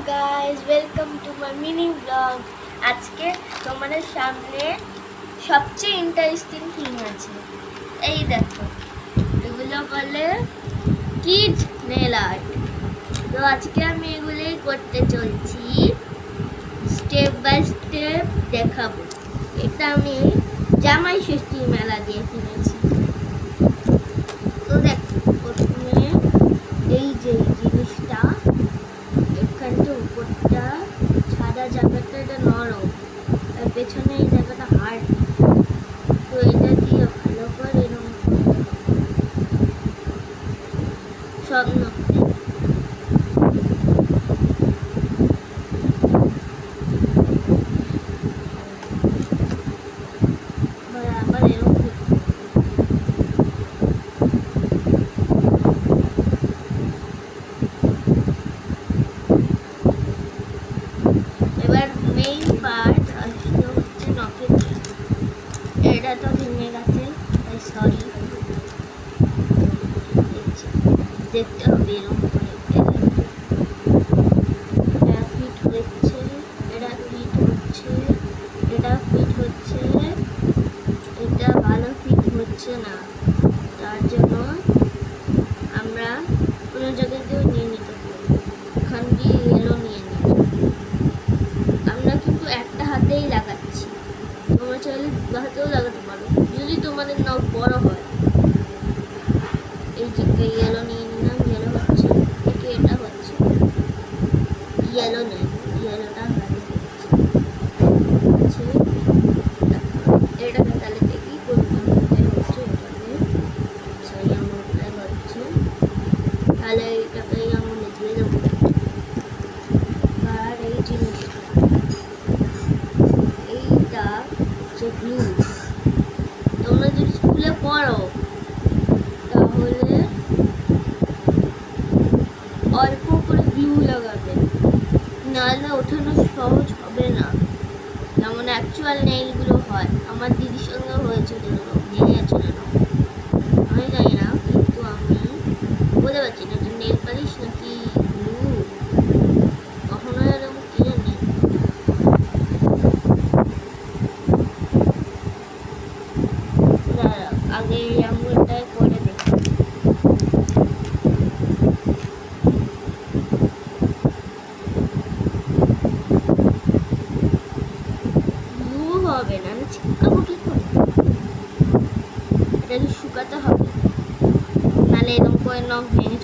Guys, welcome to my mini blog. আজকে তোমাদের সামনে সবচেয়ে ইন্টারেস্টিং থিং আছে। এই দেখো, এগুলো বলে কিড নেল আর্ট। তো আজকে আমি এগুলোই করতে চলছি, স্টেপ বাই স্টেপ দেখাবো। এটা আমি জামাই ষষ্ঠী মেলা দিয়ে কিনেছি। তো দেখো, প্রথমে এই যে জিনিসটা, এখানটা উপরটা সাদা জায়গাটা এটা নরম, আর পেছনে এই জায়গাটা হার্ড। তো এটা দিয়ে ভালো করে এরকম সব নকলে আবার এরকম এবার মেইন পার্ট আসলে হচ্ছে নখের। এটা তো ভেঙে গেছে, তাই সরি। দেখতে হবে এরকম করে এটা ফিট হচ্ছে, এটা ফিট হচ্ছে, এটা ফিট হচ্ছে, এটা ভালো ফিট হচ্ছে না। তার জন্য আমরা কোনো জায়গায় দিয়েও নিয়ে নিতে পারি। এখান দিয়ে এলো নিয়ে নিই। আমরা কিন্তু একটা হাতেই লাগাচ্ছি, তোমরা চাইলে দু হাতেও লাগাতে পারো যদি তোমাদের নখ বড় হয়। এই যে ইয়েলো নিয়ে নিলাম, ইয়েলো হচ্ছে, থেকে এটা হচ্ছে ইয়েলো নেই, ইয়েলোটা হচ্ছে এটাকে তাহলে দেখি কোনটা হচ্ছে। এটাকে সেই আঙুলটাই হচ্ছে, তাহলে এটাকে এই আঙুলে দিয়ে দেবো। আর এই জিনিসটা, এইটা হচ্ছে গ্লু। তোমরা যদি স্কুলে পড়ো তাহলে অল্প করে গ্লু লাগাবে, নাহলে ওঠানো সহজ হবে না, যেমন অ্যাকচুয়াল নেইলগুলো হয়। আমার দিদির সঙ্গে হয়েছিল, ভেঙে গেছিল না, আমি জানি না, কিন্তু আমি বলতে পারছি না যে নেল পালিশ নাকি গ্লু, কখনো এরকম কি জানি। আগে এই আঙুলটায় করে দেখি। হবে না, আমি চিপকাবো কি করে? এটাকে শুকাতে হবে, নাহলে এরকম করে নখ ভেঙে